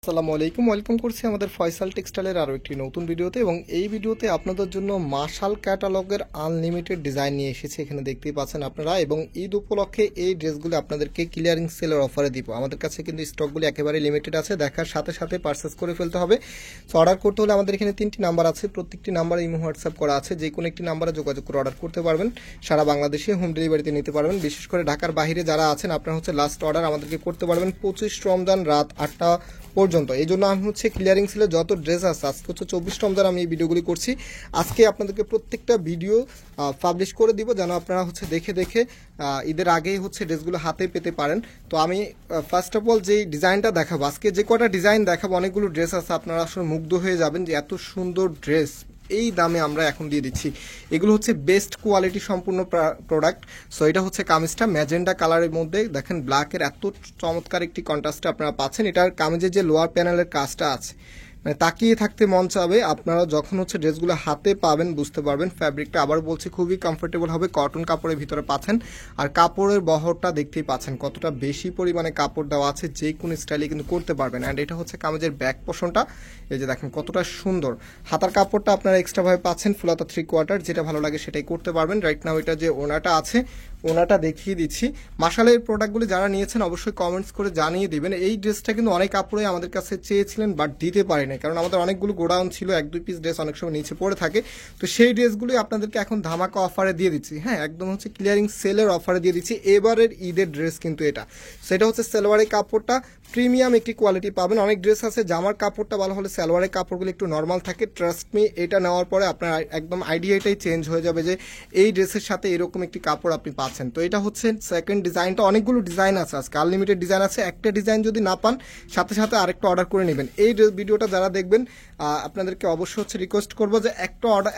আসসালামু আলাইকুম, ওয়েলকাম করছি আমাদের ফয়সাল টেক্সটাইলের আরও একটি নতুন ভিডিওতে। এবং এই ভিডিওতে আপনাদের জন্য মাশাল ক্যাটালগের আনলিমিটেড ডিজাইন নিয়ে এসেছি, এখানে দেখতেই পাচ্ছেন আপনারা। এবং ঈদ উপলক্ষে এই ড্রেসগুলো আপনাদেরকে ক্লিয়ারিং সেলের অফারে দিব। আমাদের কাছে কিন্তু স্টকগুলি একেবারে লিমিটেড আছে, দেখার সাথে সাথে পারচেস করে ফেলতে হবে। সো অর্ডার করতে হলে আমাদের এখানে 3টি নাম্বার আছে, প্রত্যেকটি নাম্বারে ইমো হোয়াটসঅ্যাপ করা আছে, যে কোনো একটি নাম্বারে যোগাযোগ করে অর্ডার করতে পারবেন। সারা বাংলাদেশে হোম ডেলিভারিতে নিতে পারবেন। বিশেষ করে ঢাকার বাইরে যারা আছেন আপনারা লাস্ট অর্ডার আমাদেরকে করতে পারবেন 25 রমজান রাত 8টা পর্যন্ত। এই জন্য আমি ক্লিয়ারিং সেলে যত ড্রেস আছে, আজকে 24 রমজান আমি এই ভিডিওগুলি করছি। আজকে আপনাদেরকে প্রত্যেকটা ভিডিও পাবলিশ করে দিব, যেন আপনারা দেখে দেখে ঈদের আগেই ড্রেসগুলো হাতে পেতে পারেন। তো আমি ফার্স্ট অফ অল যে ডিজাইনটা দেখাবো, আজকে যে কটা ডিজাইন দেখাবো, অনেকগুলো ড্রেস আছে, আপনারা আসলে মুগ্ধ হয়ে যাবেন যে এত সুন্দর ড্রেস এই দামে আমরা এখন দিয়ে দিচ্ছি। এগুলো বেস্ট কোয়ালিটি সম্পূর্ণ প্রোডাক্ট। সো এটা কামিজটা ম্যাজেন্ডা কালারের মধ্যে, দেখেন ব্ল্যাকের এত চমৎকার একটি কন্ট্রাস্টে আপনারা পাচ্ছেন। এটার কামিজের যে লোয়ার প্যানেলের কাজটা আছে, মানে তাকিয়ে থাকতে মন চাবে। আপনারা যখন ড্রেসগুলো হাতে পাবেন বুঝতে পারবেন। ফ্যাব্রিকটা আবার বলছি খুবই কমফোর্টেবল হবে, কটন কাপড়ের ভিতরে পাচ্ছেন। আর কাপড়ের বহরটা দেখতেই পাচ্ছেন কতটা বেশি পরিমাণে কাপড় দেওয়া আছে, যে কোনো স্টাইলে কিন্তু করতে পারবেন। অ্যান্ড এটা কামিজের ব্যাক পোর্শনটা, এই যে দেখেন কতটা সুন্দর। হাতার কাপড়টা আপনারা এক্সট্রাভাবে পাচ্ছেন ফুলাতা 3/4, যেটা ভালো লাগে সেটাই করতে পারবেন। রাইট নাও এটা যে ওনাটা আছে, ওনাটা দেখিয়ে দিচ্ছি। মাশালের প্রোডাক্টগুলি যারা নিয়েছেন অবশ্যই কমেন্টস করে জানিয়ে দিবেন। এই ড্রেসটা কিন্তু অনেক কাপড়ে আমাদের কাছে চেয়েছিলেন, বাট দিতে পারেনি, কারণ আমাদের অনেকগুলো গোডাউন ছিল, 1-2 পিস ড্রেস অনেক সময় নিচে পড়ে থাকে। তো সেই ড্রেসগুলি আপনাদেরকে এখন ধামাকা অফারে দিয়ে দিচ্ছি। হ্যাঁ, একদম ক্লিয়ারিং সেলের অফারে দিয়ে দিচ্ছি। এবারের ঈদের ড্রেস কিন্তু এটা, সেটা সালোয়ারের কাপড়টা প্রিমিয়াম একটি কোয়ালিটি পাবেন। অনেক ড্রেস আছে জামার কাপড়টা ভালো হলে সালোয়ারের কাপড়গুলো একটু নর্মাল থাকে। ট্রাস্ট মি, এটা নেওয়ার পরে আপনার একদম আইডিয়াটাই চেঞ্জ হয়ে যাবে যে এই ড্রেসের সাথে এরকম একটি কাপড় আপনি পাচ্ছেন। তো এটা সেকেন্ড ডিজাইনটা। অনেকগুলো ডিজাইন আছে, আজকে আনলিমিটেড ডিজাইন আছে। একটা ডিজাইন যদি না পান সাথে সাথে আরেকটা অর্ডার করে নেবেন। এই ভিডিওটা যারা দেখবেন আপনাদেরকে অবশ্যই রিকোয়েস্ট করবো যে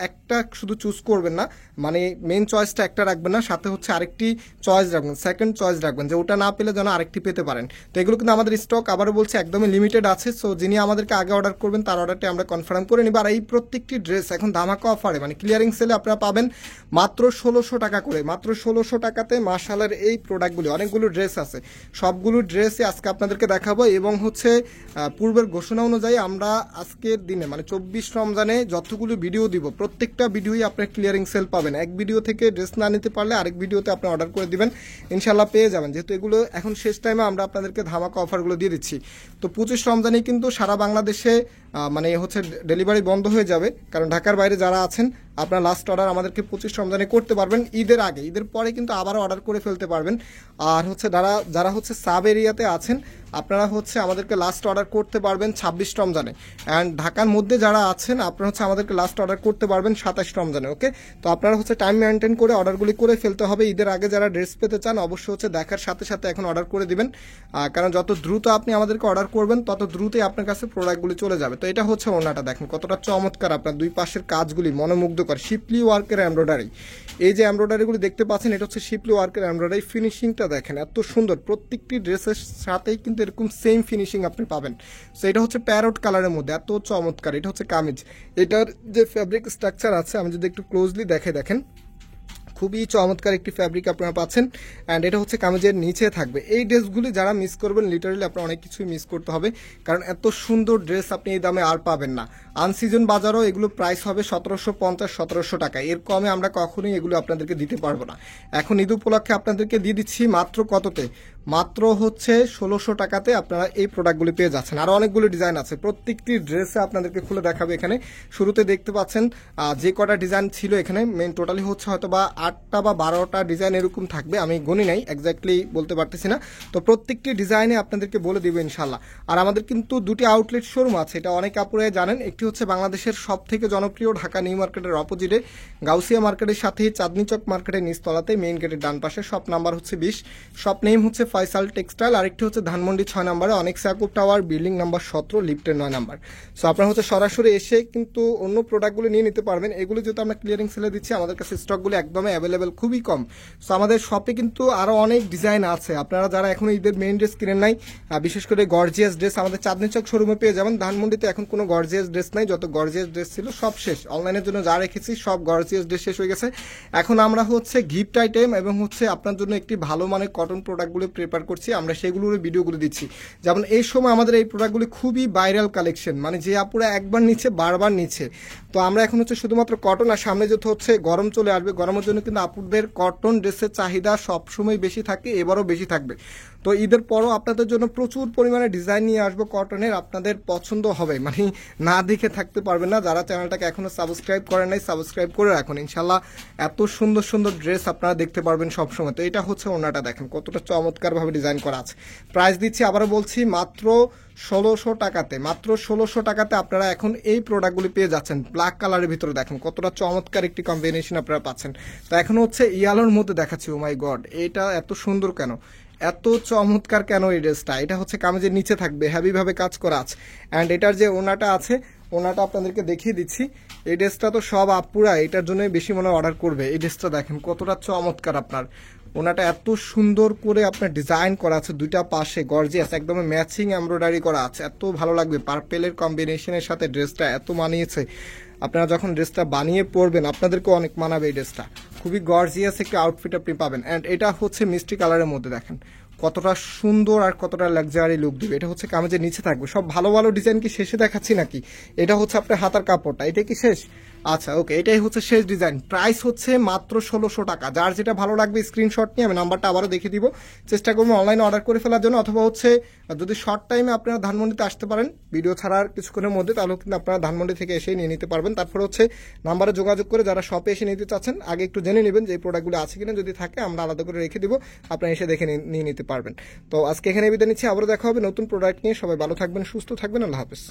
একটা শুধু চুজ করবেন না, মানে মেন চয়েসটা একটা রাখবেন না, সাথে আরেকটি চয়েস রাখবেন, সেকেন্ড চয়েস রাখবেন, যে ওটা না পেলে যেন আরেকটি পেতে পারেন। তো এগুলো কিন্তু আমাদের স্টক আবারও বলছি একদমই লিমিটেড আছে। সো যিনি আমাদেরকে আগে অর্ডার করবেন তার অর্ডারটি আমরা কনফার্ম করে নিব। আর এই প্রত্যেকটি ড্রেস এখন ধামাকা অফারে, মানে ক্লিয়ারিং সেলে আপনারা পাবেন মাত্র 1600 টাকা করে। মাত্র 1600 টাকাতে মাশালের এই প্রোডাক্টগুলি, অনেকগুলো ড্রেস আছে, সবগুলো ড্রেসই আজকে আপনাদেরকে দেখাবো। এবং পূর্বের ঘোষণা অনুযায়ী আমরা আজকের দিনে মানে 24 রমজানে যতগুলো ভিডিও দিব, প্রত্যেকটা ভিডিওই আপনার ক্লিয়ারিং সেল পাবেন। এক ভিডিও থেকে ড্রেস না নিতে পারলে আরেক ভিডিওতে আপনি অর্ডার করে দিবেন, ইনশাল্লাহ পেয়ে যাবেন। যেহেতু এগুলো এখন শেষ টাইমে আমরা আপনাদেরকে ধামাকা অফারগুলো দিয়ে দিচ্ছি। তো 25 রমজানে কিন্তু সারা বাংলাদেশে মানে ডেলিভারি বন্ধ হয়ে যাবে, কারণ ঢাকার বাইরে যারা আছেন আপনারা লাস্ট অর্ডার আমাদেরকে 25 রমজানে করতে পারবেন ঈদের আগে। ঈদের পরে কিন্তু আবারও অর্ডার করে ফেলতে পারবেন। আর যারা সাব এরিয়াতে আছেন আপনারা আমাদেরকে লাস্ট অর্ডার করতে পারবেন 26 রমজানে। অ্যান্ড ঢাকার মধ্যে যারা আছেন আপনারা আমাদেরকে লাস্ট অর্ডার করতে পারবেন 27 রমজানে। ওকে, তো আপনারা টাইম মেনটেন করে অর্ডারগুলি করে ফেলতে হবে। ঈদের আগে যারা ড্রেস পেতে চান অবশ্যই দেখার সাথে সাথে এখন অর্ডার করে দিবেন, কারণ যত দ্রুত আপনি আমাদেরকে অর্ডার করবেন তত দ্রুতই আপনার কাছে প্রোডাক্টগুলি চলে যাবে। তো এটা ওনাটা দেখেন কতটা চমৎকার, আপনার দুই পাশের কাজগুলি মনোমুগ্ধকর, শিপলি ওয়ার্কের এমব্রয়ডারি। এই যে এমব্রয়ডারিগুলি দেখতে পাচ্ছেন এটা শিপলি ওয়ার্কের এমব্রয়ডারি। ফিনিশিংটা দেখেন এত সুন্দর, প্রত্যেকটি ড্রেসের সাথেই কিন্তু এরকম সেম ফিনিশিং আপনি পাবেন। সো এটা প্যারট কালারের মধ্যে এত চমৎকার। এটা কামিজ, এটার যে ফ্যাব্রিক স্ট্রাকচার আছে আমি যদি একটু ক্লোজলি দেখেন খুবই চমৎকার একটি ফ্যাব্রিক আপনারা পাচ্ছেন। অ্যান্ড এটা কামিজের নিচে থাকবে। এই ড্রেসগুলি যারা মিস করবেন লিটারালি আপনার অনেক কিছুই মিস করতে হবে, কারণ এত সুন্দর ড্রেস আপনি এই দামে আর পাবেন না। আনসিজন বাজারও এগুলো প্রাইস হবে 1750-1700 টাকা, এর কমে আমরা কখনোই এগুলো আপনাদেরকে দিতে পারবো না। এখন ঈদ উপলক্ষে আপনাদেরকে দিয়ে দিচ্ছি মাত্র কততে, মাত্র 1600 টাকাতে আপনারা এই প্রোডাক্টগুলি পেয়ে যাচ্ছেন। আরও অনেকগুলো ডিজাইন আছে, প্রত্যেকটি ড্রেসে আপনাদেরকে খুলে দেখাবে। এখানে শুরুতে দেখতে পাচ্ছেন যে কটা ডিজাইন ছিল, এখানে মেন টোটালি হয়তো বা 8টা বা 12টা ডিজাইন এরকম থাকবে, আমি গুনি নাই, এক্স্যাক্টলি বলতে পারতেছি না। তো প্রত্যেকটি ডিজাইনে আপনাদেরকে বলে দিব ইনশাল্লাহ। আর আমাদের কিন্তু দুটি আউটলেট শোরুম আছে, এটা অনেক আপুরে জানেন। একটি বাংলাদেশের সব থেকে জনপ্রিয় ঢাকা নিউ মার্কেটের অপোজিটে গাউসিয়া মার্কেটের সাথে চাঁদনি চক মার্কেটের নিচতলাতে মেইন গেটের ডান পাশে, shop number 20, shop name Faisal textile. আরেকটি ধানমন্ডি 6 নম্বরে অনেক সাকুব টাওয়ার, বিল্ডিং নাম্বার 17, লিফটের 9 নাম্বার। সো আপনারা সরাসরি এসে কিন্তু অন্য প্রোডাক্টগুলো নিয়ে নিতে পারবেন। এগুলো যেহেতু আমরা ক্লিয়ারিং সেলে দিচ্ছি, আমাদের কাছে স্টকগুলো একদমই অ্যাভেলেবেল, খুবই কম। সো আমাদের শপে কিন্তু আরও অনেক ডিজাইন আছে। আপনারা যারা এখন ঈদের মেইন ড্রেস কিনেন নাই, বিশেষ করে গর্জিয়াস ড্রেস আমাদের চাঁদনি চক শোরুমে পেয়ে যাবেন। ধানমন্ডিতে এখন কোনো গর্জিয়াস ড্রেস নাই, যত গর্জিয়াস ড্রেস ছিল সব শেষ। অনলাইনের জন্য যা রেখেছি সব গর্জিয়াস ড্রেস শেষ হয়ে গেছে। এখন আমরা গিফট আইটেম এবং আপনার জন্য একটি ভালো মানের কটন প্রোডাক্টগুলো প্রেফার করছি, আমরা সেগুলোর ভিডিওগুলো দিচ্ছি। যেমন এই সময় আমাদের এই প্রোডাক্টগুলি খুবই ভাইরাল কালেকশন, মানে যে আপুরা একবার নিচ্ছে বারবার নিচ্ছে। তো আমরা এখন হচ্ছে শুধুমাত্র কটন, আর সামনে যেহেতু হচ্ছে গরম চলে আসবে, গরমের জন্য কিন্তু আপুদের কটন ড্রেসের চাহিদা সবসময় বেশি থাকে, এবারও বেশি থাকবে। তো ঈদের পরও আপনাদের জন্য প্রচুর পরিমাণে ডিজাইন নিয়ে আসবো কটনের, আপনাদের পছন্দ হবে, মানে না দেখে থাকতে পারবেন না। যারা চ্যানেলটাকে এখনো সাবস্ক্রাইব করেন নাই, সাবস্ক্রাইব করে রাখুন, ইনশাল্লাহ এত সুন্দর সুন্দর ড্রেস আপনারা দেখতে পারবেন সবসময়। তো এটা হচ্ছে ওড়নাটা, দেখেন কতটা চমৎকারভাবে ডিজাইন করা আছে। প্রাইস দিচ্ছি আবারও বলছি মাত্র 1600 টাকাতে, মাত্র 1600 টাকাতে আপনারা এখন এই প্রোডাক্টগুলি পেয়ে যাচ্ছেন। ব্ল্যাক কালারের ভিতরে দেখেন কতটা চমৎকার একটি কম্বিনেশন আপনারা পাচ্ছেন। তো এখন হচ্ছে ইয়ালোর মধ্যে দেখাচ্ছি। ও মাই গড, এটা এত সুন্দর কেন, এত চমৎকার কেন এই ড্রেসটা? এটা হচ্ছে কামিজের নিচে থাকবে, হেভিভাবে কাজ করা আছে। অ্যান্ড এটার যে ওনাটা আছে, ওনাটা আপনাদেরকে দেখিয়ে দিচ্ছি। এই ড্রেসটা তো সব আপুরা এটার জন্যই বেশি মনে অর্ডার করবে। এই ড্রেসটা দেখেন কতটা চমৎকার, আপনার ওনাটা এত সুন্দর করে আপনার ডিজাইন করা আছে, দুইটা পাশে গর্জিয়াস একদম ম্যাচিং এমব্রয়ডারি করা আছে, এত ভালো লাগবে। পার্পেলের কম্বিনেশনের সাথে ড্রেসটা এত মানিয়েছে, আপনারা যখন ড্রেসটা বানিয়ে পরবেন আপনাদেরকে অনেক মানাবে। এই ড্রেসটা খুবই গর্জিয়াস একটা আউটফিট আপনি পাবেন। অ্যান্ড এটা হচ্ছে মিষ্টি কালারের মধ্যে, দেখেন কতটা সুন্দর আর কতটা লাক্সারি লুক দিবে। এটা হচ্ছে কামিজের নিচে থাকবে। সব ভালো ভালো ডিজাইন কি শেষে দেখাচ্ছি নাকি? এটা হচ্ছে আপনার হাতার কাপড়টা, এটা কি শেষ? আচ্ছা ওকে, এটাই হচ্ছে শেষ ডিজাইন। প্রাইস হচ্ছে মাত্র 1600 টাকা। যার যেটা ভালো লাগবে স্ক্রিনশট নিয়ে, আমি নাম্বারটা আবারও দেখে দিব, চেষ্টা করবো অনলাইনে অর্ডার করে ফেলার জন্য। অথবা হচ্ছে যদি শর্ট টাইমে আপনারা ধানমন্ডিতে আসতে পারেন ভিডিও ছাড়ার কিছুক্ষণের মধ্যে, তাহলে কিন্তু আপনারা ধানমন্ডি থেকে এসেই নিয়ে নিতে পারবেন। তারপরে হচ্ছে নাম্বারে যোগাযোগ করে যারা শপে এসে নিতে চাচ্ছেন আগে একটু জেনে নেবেন যে এই প্রোডাক্টগুলো আছে কিনা, যদি থাকে আমরা আলাদা করে রেখে দিব, আপনারা এসে দেখে নিয়ে নিতে পারবেন। তো আজকে এখানে বিদায় নিচ্ছি, আবারও দেখা হবে নতুন প্রোডাক্ট নিয়ে। সবাই ভালো থাকবেন, সুস্থ থাকবেন, আল্লাহ হাফেজ।